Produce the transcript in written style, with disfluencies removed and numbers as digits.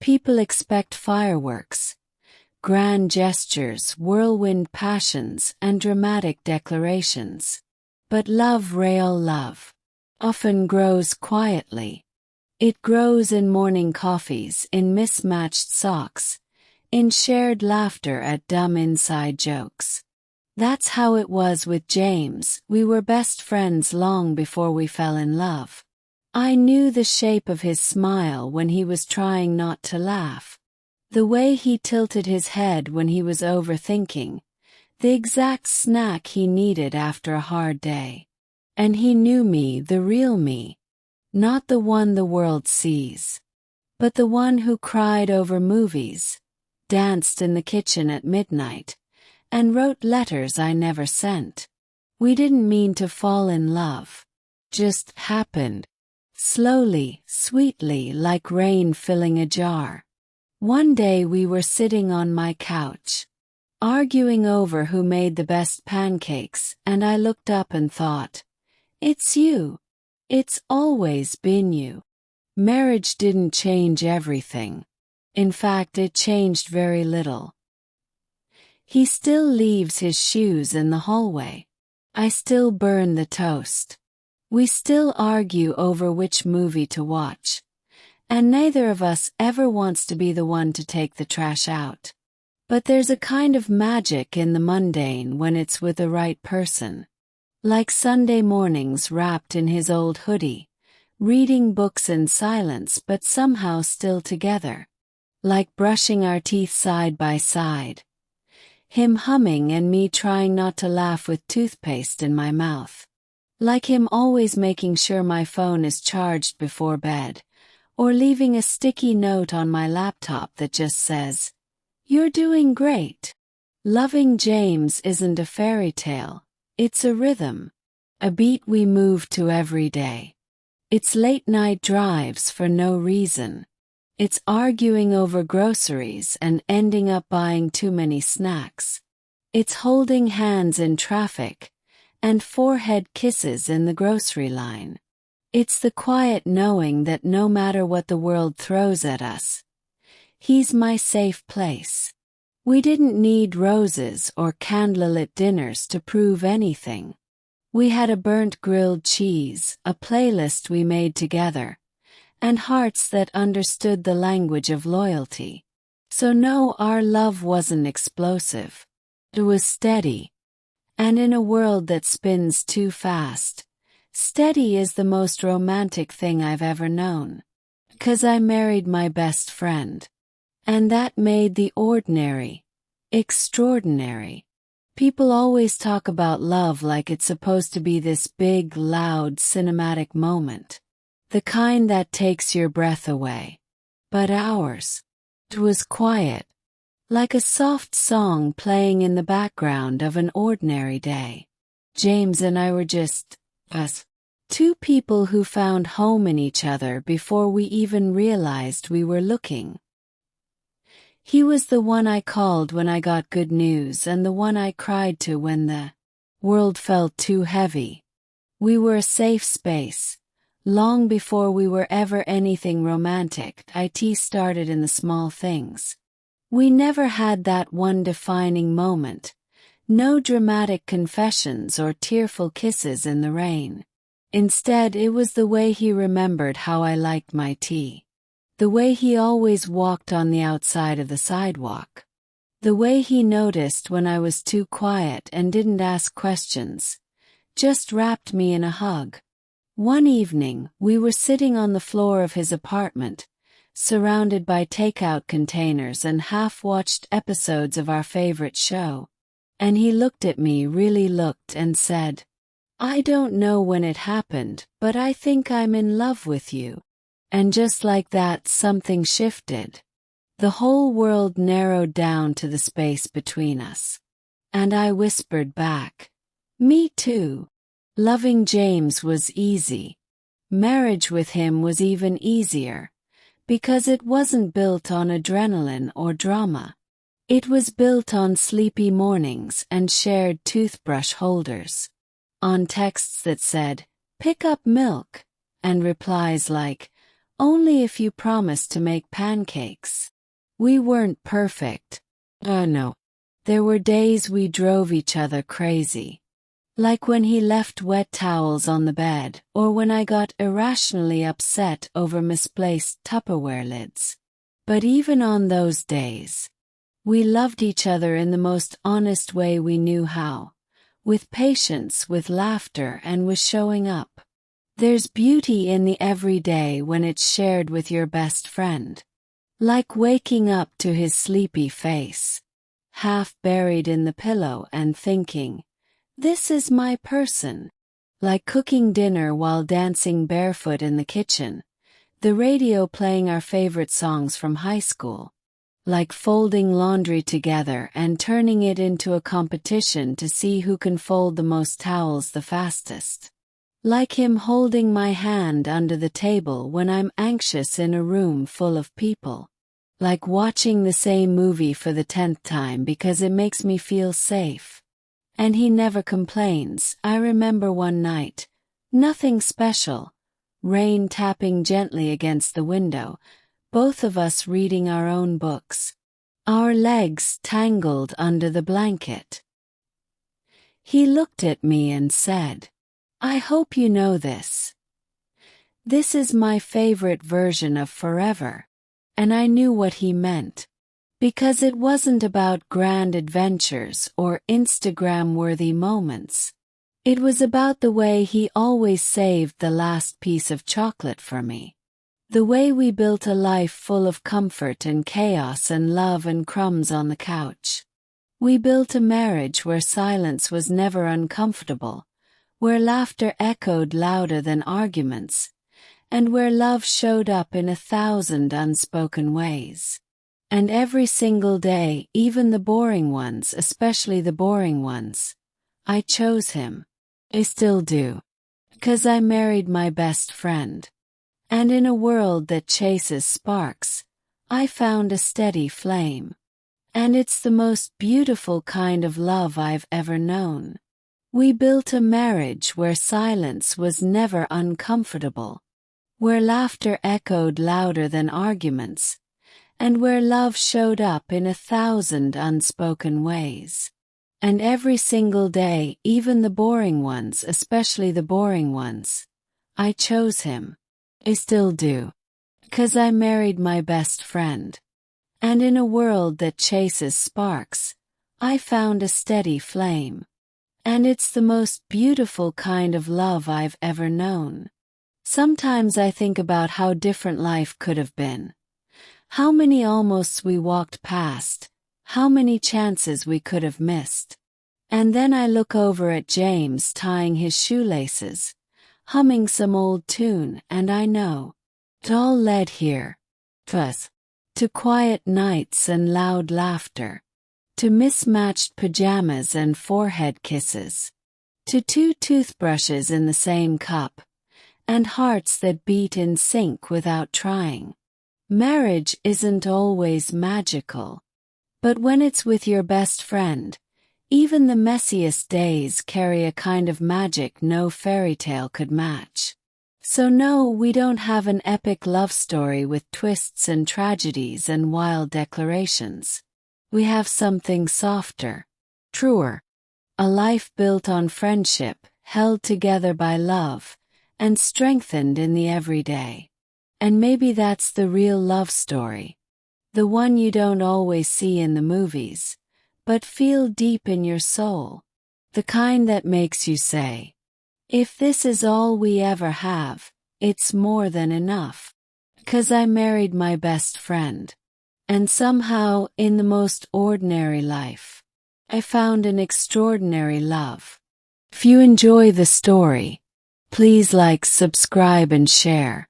People expect fireworks, grand gestures, whirlwind passions, and dramatic declarations. But love, real love, often grows quietly. It grows in morning coffees, in mismatched socks, in shared laughter at dumb inside jokes. That's how it was with James. We were best friends long before we fell in love. I knew the shape of his smile when he was trying not to laugh, the way he tilted his head when he was overthinking, the exact snack he needed after a hard day. And he knew me, the real me, not the one the world sees, but the one who cried over movies, danced in the kitchen at midnight, and wrote letters I never sent. We didn't mean to fall in love. Just happened. Slowly, sweetly, like rain filling a jar. One day we were sitting on my couch, arguing over who made the best pancakes, and I looked up and thought, it's you. It's always been you. Marriage didn't change everything. In fact, it changed very little. He still leaves his shoes in the hallway. I still burn the toast. We still argue over which movie to watch. And neither of us ever wants to be the one to take the trash out. But there's a kind of magic in the mundane when it's with the right person. Like Sunday mornings wrapped in his old hoodie, reading books in silence but somehow still together. Like brushing our teeth side by side. Him humming and me trying not to laugh with toothpaste in my mouth. Like him always making sure my phone is charged before bed, or leaving a sticky note on my laptop that just says, "You're doing great." Loving James isn't a fairy tale, it's a rhythm, a beat we move to every day. It's late-night drives for no reason. It's arguing over groceries and ending up buying too many snacks. It's holding hands in traffic, and forehead kisses in the grocery line. It's the quiet knowing that no matter what the world throws at us, he's my safe place. We didn't need roses or candlelit dinners to prove anything. We had a burnt grilled cheese, a playlist we made together, and hearts that understood the language of loyalty. So no, our love wasn't explosive. It was steady. And in a world that spins too fast, steady is the most romantic thing I've ever known. 'Cause I married my best friend. And that made the ordinary extraordinary. People always talk about love like it's supposed to be this big, loud, cinematic moment. The kind that takes your breath away. But ours, it was quiet. Like a soft song playing in the background of an ordinary day. James and I were just us. Two people who found home in each other before we even realized we were looking. He was the one I called when I got good news and the one I cried to when the world felt too heavy. We were a safe space. Long before we were ever anything romantic, it started in the small things. We never had that one defining moment. No dramatic confessions or tearful kisses in the rain. Instead, it was the way he remembered how I liked my tea. The way he always walked on the outside of the sidewalk. The way he noticed when I was too quiet and didn't ask questions. Just wrapped me in a hug. One evening, we were sitting on the floor of his apartment, surrounded by takeout containers and half-watched episodes of our favorite show. And he looked at me, really looked, and said, "I don't know when it happened, but I think I'm in love with you." And just like that, something shifted. The whole world narrowed down to the space between us. And I whispered back, "Me too." Loving James was easy. Marriage with him was even easier. Because it wasn't built on adrenaline or drama. It was built on sleepy mornings and shared toothbrush holders. On texts that said, "Pick up milk," and replies like, only if you promise to make pancakes. We weren't perfect. Oh no. There were days we drove each other crazy. Like when he left wet towels on the bed, or when I got irrationally upset over misplaced Tupperware lids. But even on those days, we loved each other in the most honest way we knew how. With patience, with laughter, and with showing up. There's beauty in the everyday when it's shared with your best friend. Like waking up to his sleepy face, half buried in the pillow and thinking, this is my person. Like cooking dinner while dancing barefoot in the kitchen, the radio playing our favorite songs from high school. Like folding laundry together and turning it into a competition to see who can fold the most towels the fastest. Like him holding my hand under the table when I'm anxious in a room full of people. Like watching the same movie for the 10th time because it makes me feel safe. And he never complains. I remember one night, nothing special, rain tapping gently against the window, both of us reading our own books, our legs tangled under the blanket. He looked at me and said, I hope you know this. This is my favorite version of forever. And I knew what he meant. Because it wasn't about grand adventures or Instagram-worthy moments. It was about the way he always saved the last piece of chocolate for me. The way we built a life full of comfort and chaos and love and crumbs on the couch. We built a marriage where silence was never uncomfortable, where laughter echoed louder than arguments, and where love showed up in 1,000 unspoken ways. And every single day, even the boring ones, especially the boring ones, I chose him. I still do. 'Cause I married my best friend. And in a world that chases sparks, I found a steady flame. And it's the most beautiful kind of love I've ever known. We built a marriage where silence was never uncomfortable, where laughter echoed louder than arguments, and where love showed up in 1,000 unspoken ways. And every single day, even the boring ones, especially the boring ones, I chose him. I still do. 'Cause I married my best friend. And in a world that chases sparks, I found a steady flame. And it's the most beautiful kind of love I've ever known. Sometimes I think about how different life could have been. How many almosts we walked past, how many chances we could have missed. And then I look over at James tying his shoelaces, humming some old tune, and I know it all led here. To quiet nights and loud laughter. To mismatched pajamas and forehead kisses. To 2 toothbrushes in the same cup. And hearts that beat in sync without trying. Marriage isn't always magical. But when it's with your best friend, even the messiest days carry a kind of magic no fairy tale could match. So no, we don't have an epic love story with twists and tragedies and wild declarations. We have something softer, truer. A life built on friendship, held together by love, and strengthened in the everyday. And maybe that's the real love story. The one you don't always see in the movies, but feel deep in your soul. The kind that makes you say, if this is all we ever have, it's more than enough. 'Cause I married my best friend. And somehow, in the most ordinary life, I found an extraordinary love. If you enjoy the story, please like, subscribe, and share.